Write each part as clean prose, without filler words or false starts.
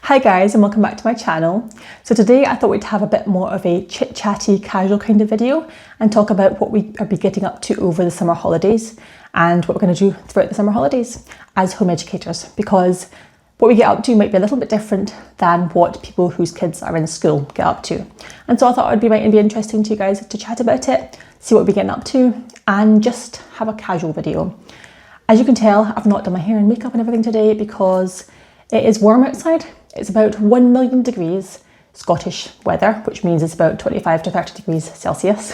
Hi guys, and welcome back to my channel. So today I thought we'd have a bit more of a chit-chatty, casual kind of video and talk about what we are be getting up to over the summer holidays and what we're going to do throughout the summer holidays as home educators, because what we get up to might be a little bit different than what people whose kids are in school get up to. And so I thought it might be interesting to you guys to chat about it, see what we're getting up to, and just have a casual video. As you can tell, I've not done my hair and makeup and everything today because it is warm outside. It's about 1 million degrees Scottish weather, which means it's about 25 to 30 degrees Celsius.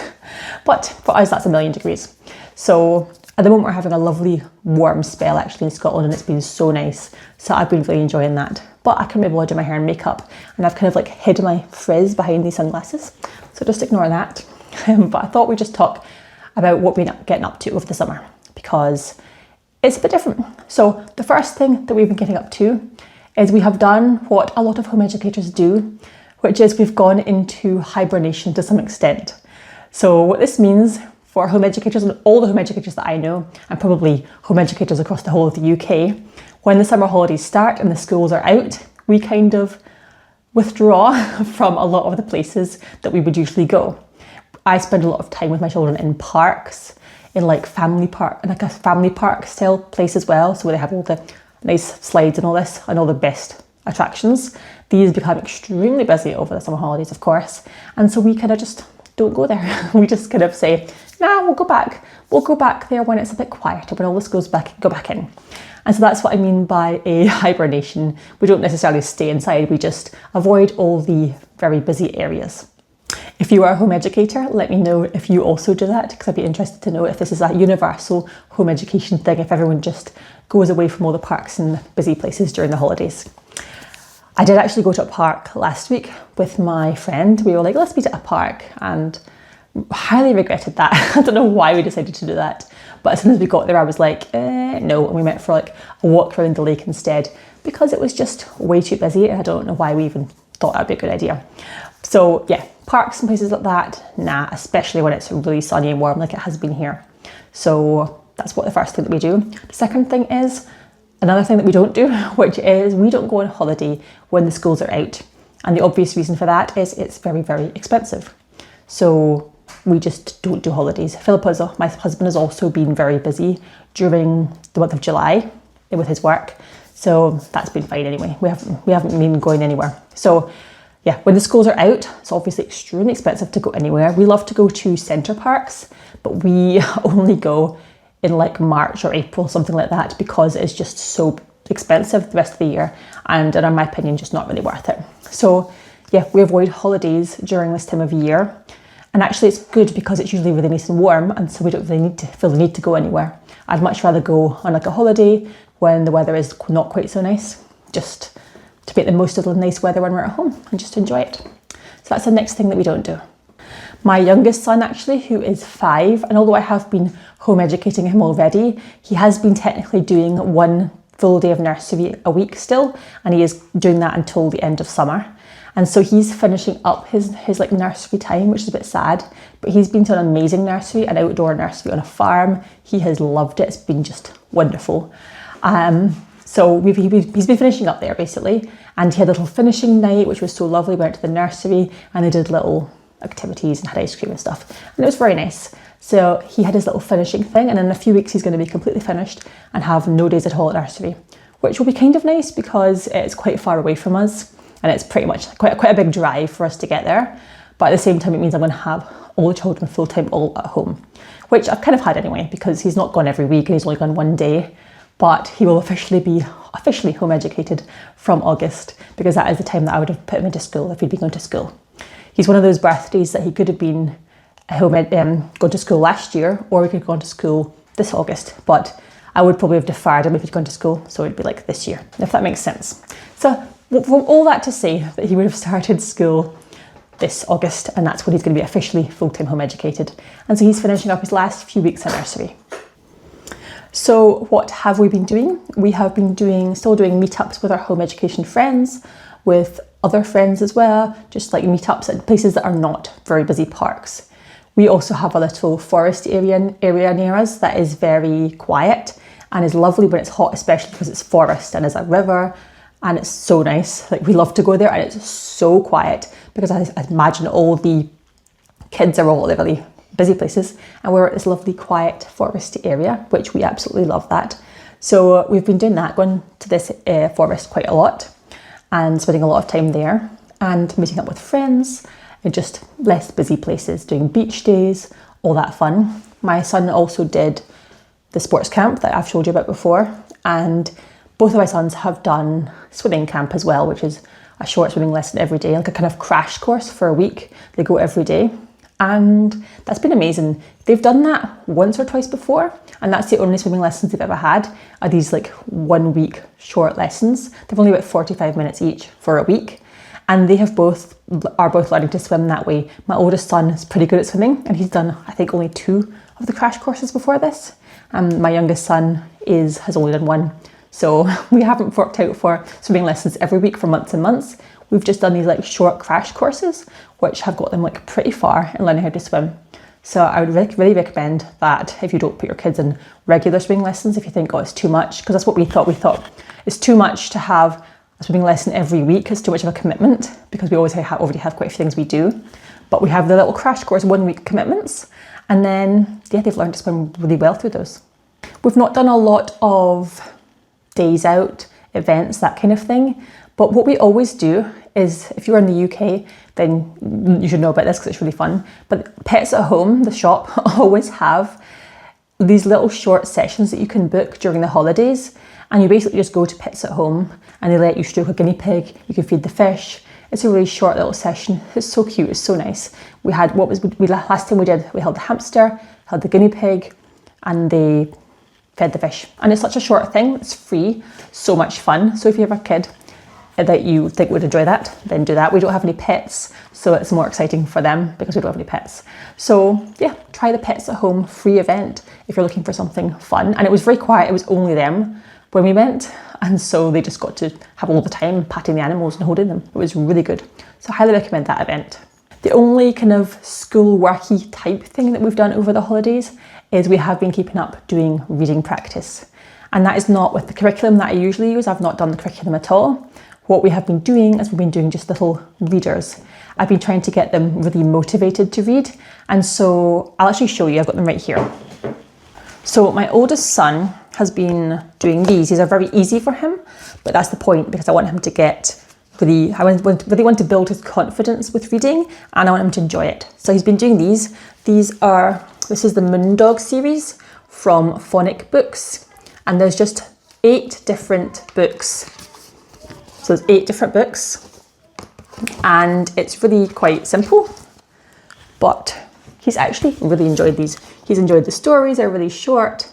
But for us, that's 1 million degrees. So at the moment, we're having a lovely warm spell actually in Scotland, and it's been so nice. So I've been really enjoying that. But I couldn't be able to do my hair and makeup, and I've kind of like hid my frizz behind these sunglasses. So just ignore that. But I thought we'd just talk about what we're getting up to over the summer, because it's a bit different. So the first thing that we've been getting up to is we have done what a lot of home educators do, which is we've gone into hibernation to some extent. So what this means for home educators and all the home educators that I know, and probably home educators across the whole of the UK, when the summer holidays start and the schools are out, we kind of withdraw from a lot of the places that we would usually go. I spend a lot of time with my children in parks, in like a family park style place as well, so where they have all the nice slides and all this, and all the best attractions. These become extremely busy over the summer holidays, of course, and so we kind of just don't go there. We just kind of say, nah, we'll go back. We'll go back there when it's a bit quieter, when all the schools go back in. And so that's what I mean by a hibernation. We don't necessarily stay inside, we just avoid all the very busy areas. If you are a home educator, let me know if you also do that, because I'd be interested to know if this is a universal home education thing, if everyone just goes away from all the parks and busy places during the holidays. I did actually go to a park last week with my friend. We were like, let's meet at a park, and highly regretted that. I don't know why we decided to do that, but as soon as we got there, I was like, no, and we went for like a walk around the lake instead, because it was just way too busy, and I don't know why we even thought that'd be a good idea. So yeah, parks and places like that, nah, especially when it's really sunny and warm like it has been here. So that's what the first thing that we do. The second thing is another thing that we don't do, which is we don't go on holiday when the schools are out. And the obvious reason for that is it's very, very expensive. So we just don't do holidays. My husband, has also been very busy during the month of July with his work. So that's been fine anyway. We haven't been going anywhere. So yeah, when the schools are out, it's obviously extremely expensive to go anywhere. We love to go to centre parks, but we only go in like March or April, something like that, because it's just so expensive the rest of the year, and in my opinion, just not really worth it. So yeah, we avoid holidays during this time of year. And actually it's good because it's usually really nice and warm, and so we don't really feel the need to go anywhere. I'd much rather go on like a holiday when the weather is not quite so nice, just to make the most of the nice weather when we're at home and just enjoy it. So that's the next thing that we don't do. My youngest son actually, who is 5, and although I have been home educating him already, he has been technically doing 1 full day of nursery a week still, and he is doing that until the end of summer. And so he's finishing up his like nursery time, which is a bit sad, but he's been to an amazing nursery, an outdoor nursery on a farm. He has loved it. It's been just wonderful. So he's been finishing up there basically, and he had a little finishing night, which was so lovely. We went to the nursery and they did little activities and had ice cream and stuff, and it was very nice. So he had his little finishing thing, and in a few weeks he's going to be completely finished and have no days at all at nursery, which will be kind of nice because it's quite far away from us, and it's pretty much quite a big drive for us to get there. But at the same time, it means I'm going to have all the children full time all at home, which I've kind of had anyway, because he's not gone every week and he's only gone 1 day. But he will officially be home educated from August, because that is the time that I would have put him into school if he'd been going to school. He's one of those birthdays that he could have been gone to school last year, or he could have gone to school this August, but I would probably have deferred him if he'd gone to school, so it'd be like this year, if that makes sense. So from all that to say that he would have started school this August, and that's when he's going to be officially full-time home educated. And so he's finishing up his last few weeks at nursery. So what have we been doing? We have been still doing meetups with our home education friends, with other friends as well, just like meetups at places that are not very busy parks. We also have a little forest area near us that is very quiet and is lovely when it's hot, especially because it's forest and there's a river and it's so nice. Like, we love to go there, and it's so quiet because I imagine all the kids are all at really busy places, and we're at this lovely quiet foresty area, which we absolutely love that. So we've been doing that, going to this forest quite a lot and spending a lot of time there and meeting up with friends in just less busy places, doing beach days, all that fun. My son also did the sports camp that I've showed you about before, and both of my sons have done swimming camp as well, which is a short swimming lesson every day, like a kind of crash course for a week. They go every day, and that's been amazing. They've done that once or twice before, and that's the only swimming lessons they've ever had, are these like 1 week short lessons. They've only about 45 minutes each for a week, and they are both learning to swim that way. My oldest son is pretty good at swimming, and he's done, I think, only 2 of the crash courses before this. And my youngest son has only done 1. So we haven't worked out for swimming lessons every week for months and months. We've just done these like short crash courses, which have got them like pretty far in learning how to swim. So I would really recommend that if you don't put your kids in regular swimming lessons, if you think, oh, it's too much, because that's what we thought. We thought it's too much to have a swimming lesson every week. It's too much of a commitment because we already have quite a few things we do. But we have the little crash course 1 week commitments, and then they've learned to swim really well through those. We've not done a lot of days out, events, that kind of thing. But what we always do is, if you're in the UK, then you should know about this because it's really fun. But Pets at Home, the shop, always have these little short sessions that you can book during the holidays. And you basically just go to Pets at Home and they let you stroke a guinea pig, you can feed the fish. It's a really short little session. It's so cute, it's so nice. We had, last time we held the hamster, held the guinea pig, and they fed the fish. And it's such a short thing, it's free, so much fun. So if you have a kid that you think would enjoy that, then do that. We don't have any pets, so it's more exciting for them because we don't have any pets. So yeah, try the Pets at Home free event if you're looking for something fun. And it was very quiet, it was only them when we went, and so they just got to have all the time patting the animals and holding them. It was really good. So I highly recommend that event. The only kind of school worky type thing that we've done over the holidays is we have been keeping up doing reading practice. And that is not with the curriculum that I usually use. I've not done the curriculum at all. What we have been doing is we've been doing just little readers. I've been trying to get them really motivated to read. And so I'll actually show you, I've got them right here. So my oldest son has been doing these. These are very easy for him, but that's the point because I want him to get I really want to build his confidence with reading, and I want him to enjoy it. So he's been doing these. This is the Moondog series from Phonic Books, and there's just 8 different books. So there's 8 different books, and it's really quite simple, but he's actually really enjoyed these. He's enjoyed the stories, they're really short,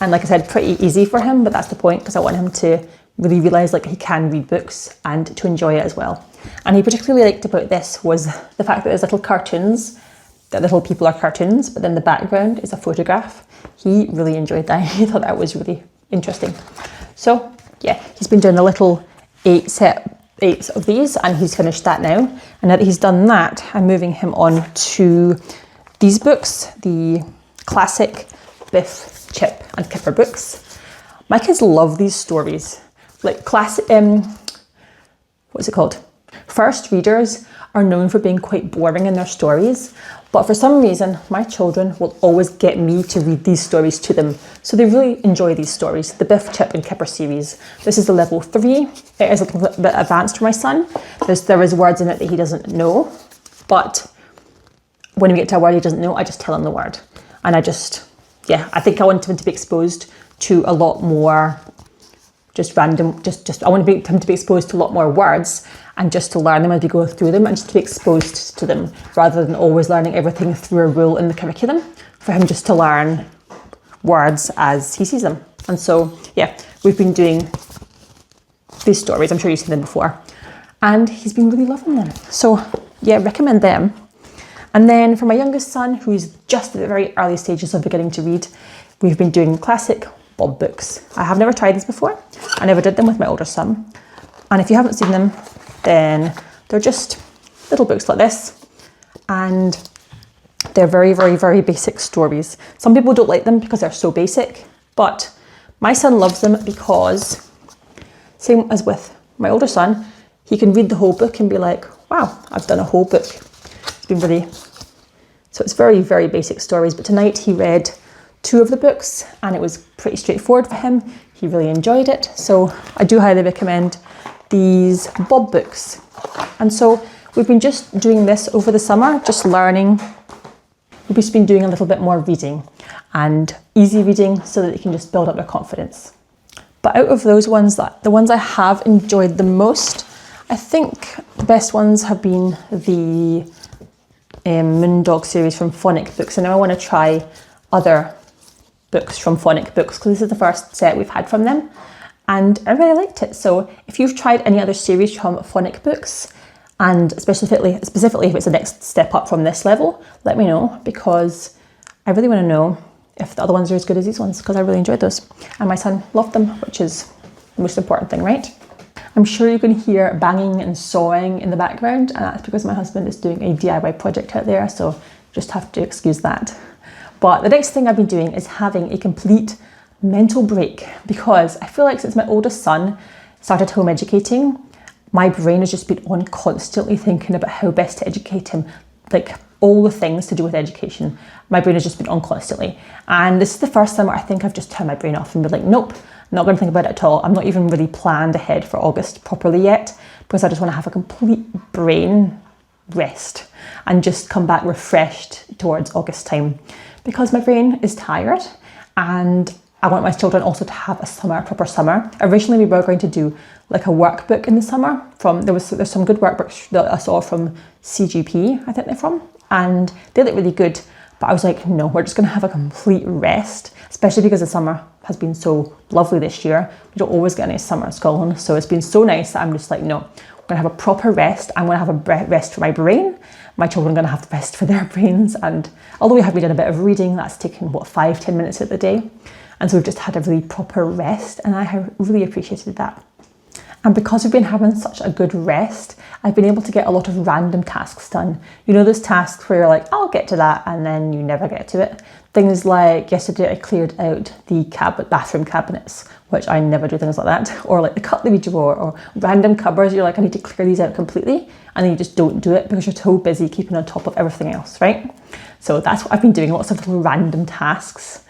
and like I said, pretty easy for him, but that's the point because I want him to really realise like he can read books and to enjoy it as well. And he particularly liked about this was the fact that there's little cartoons, that little people are cartoons, but then the background is a photograph. He really enjoyed that. He thought that was really interesting. So yeah, he's been doing a little 8 of these, and he's finished that now. And now that he's done that, I'm moving him on to these books, the classic Biff, Chip and Kipper books. My kids love these stories. Like classic, what's it called? First readers are known for being quite boring in their stories, but for some reason, my children will always get me to read these stories to them. So they really enjoy these stories. The Biff, Chip and Kipper series. This is the level 3. It is a little bit advanced for my son. There is words in it that he doesn't know, but when we get to a word he doesn't know, I just tell him the word. And I think I want him to be exposed to a lot more I want him to be exposed to a lot more words and just to learn them as we go through them and just to be exposed to them rather than always learning everything through a rule in the curriculum, for him just to learn words as he sees them. And so, yeah, we've been doing these stories. I'm sure you've seen them before. And he's been really loving them. So, yeah, recommend them. And then for my youngest son, who's just at the very early stages of beginning to read, we've been doing classic Bob books. I have never tried these before. I never did them with my older son. And if you haven't seen them, then they're just little books like this. And they're very, very, very basic stories. Some people don't like them because they're so basic, but my son loves them because, same as with my older son, he can read the whole book and be like, wow, I've done a whole book. It's been really, so it's very, very basic stories. But tonight he read 2 of the books and it was pretty straightforward for him. He really enjoyed it. So I do highly recommend these Bob books. And so we've been just doing this over the summer, just learning. We've just been doing a little bit more reading and easy reading so that they can just build up their confidence. But out of those ones, the ones I have enjoyed the most, I think the best ones have been the Moondog series from Phonic Books. And now I want to try other books from Phonic Books because this is the first set we've had from them. And I really liked it. So if you've tried any other series from Phonic Books, and specifically if it's the next step up from this level, let me know, because I really want to know if the other ones are as good as these ones, because I really enjoyed those. And my son loved them, which is the most important thing, right? I'm sure you can hear banging and sawing in the background, and that's because my husband is doing a DIY project out there, so just have to excuse that. But the next thing I've been doing is having a complete mental break, because I feel like since my oldest son started home educating, my brain has just been on constantly thinking about how best to educate him, like all the things to do with education. My brain has just been on constantly. And this is the first time where I think I've just turned my brain off and been like, nope, I'm not going to think about it at all. I'm not even really planned ahead for August properly yet, because I just want to have a complete brain rest and just come back refreshed towards August time, because my brain is tired and I want my children also to have a proper summer. Originally, we were going to do like a workbook in the summer. There's some good workbooks that I saw from CGP, I think they're from, and they look really good. But I was like, no, we're just going to have a complete rest, especially because the summer has been so lovely this year. We don't always get any summer at Scotland, so it's been so nice that I'm just like, no, we're going to have a proper rest. I'm going to have a rest for my brain. My children are going to have the rest for their brains. And although we have been doing a bit of reading, that's taken, 5-10 minutes of the day. And so we've just had a really proper rest, and I have really appreciated that. And because we've been having such a good rest, I've been able to get a lot of random tasks done. You know, those tasks where you're like, I'll get to that, and then you never get to it. Things like yesterday I cleared out the bathroom cabinets, which I never do things like that. Or like the cutlery drawer, or random cupboards. You're like, I need to clear these out completely. And then you just don't do it because you're so busy keeping on top of everything else, right? So that's what I've been doing, lots of little random tasks.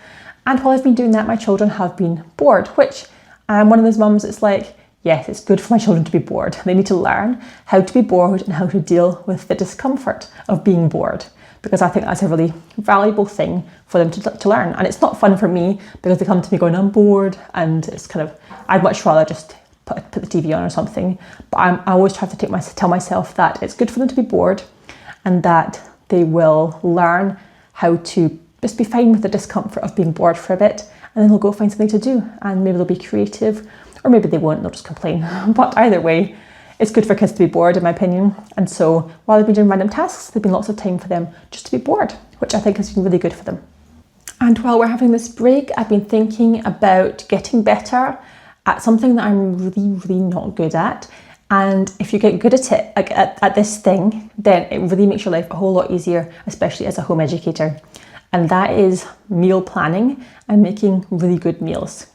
And while I've been doing that, my children have been bored, which I'm one of those mums that's like, yes, it's good for my children to be bored. They need to learn how to be bored and how to deal with the discomfort of being bored, because I think that's a really valuable thing for them to learn. And it's not fun for me because they come to me going, I'm bored, and it's kind of, I'd much rather just put the TV on or something. But I always try to tell myself that it's good for them to be bored and that they will learn how to just be fine with the discomfort of being bored for a bit, and then they'll go find something to do, and maybe they'll be creative, or maybe they won't, they'll just complain. But either way, it's good for kids to be bored, in my opinion. And so while they've been doing random tasks, there's been lots of time for them just to be bored, which I think has been really good for them. And while we're having this break, I've been thinking about getting better at something that I'm really, really not good at. And if you get good at it, like at this thing, then it really makes your life a whole lot easier, especially as a home educator. And that is meal planning and making really good meals.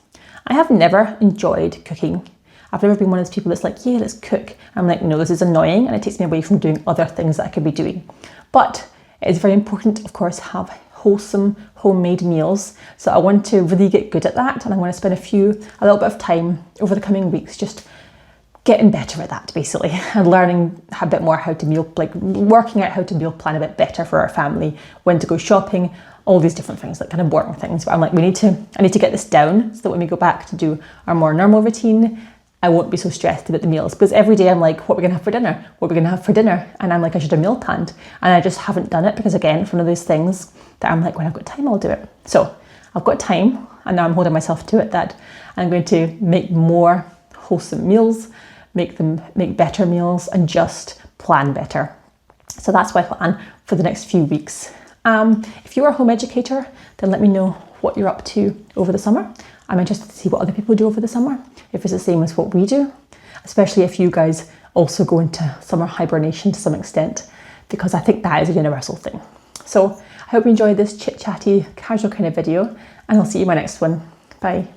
I have never enjoyed cooking. I've never been one of those people that's like, yeah, let's cook. I'm like, no, this is annoying, and it takes me away from doing other things that I could be doing. But it is very important, of course, to have wholesome homemade meals. So I want to really get good at that, and I want to spend a little bit of time over the coming weeks just getting better at that, basically, and learning a bit more how to working out how to meal plan a bit better for our family, when to go shopping, all these different things, like kind of boring things. But I'm like, I need to get this down so that when we go back to do our more normal routine, I won't be so stressed about the meals. Because every day I'm like, what are we gonna have for dinner? What are we gonna have for dinner? And I'm like, I should have meal planned. And I just haven't done it because, again, it's one of those things that I'm like, when I've got time, I'll do it. So I've got time, and now I'm holding myself to it, that I'm going to make more wholesome meals, make better meals, and just plan better. So that's my plan for the next few weeks. If you're a home educator, then let me know what you're up to over the summer. I'm interested to see what other people do over the summer, if it's the same as what we do, especially if you guys also go into summer hibernation to some extent, because I think that is a universal thing. So I hope you enjoyed this chit-chatty, casual kind of video, and I'll see you in my next one. Bye.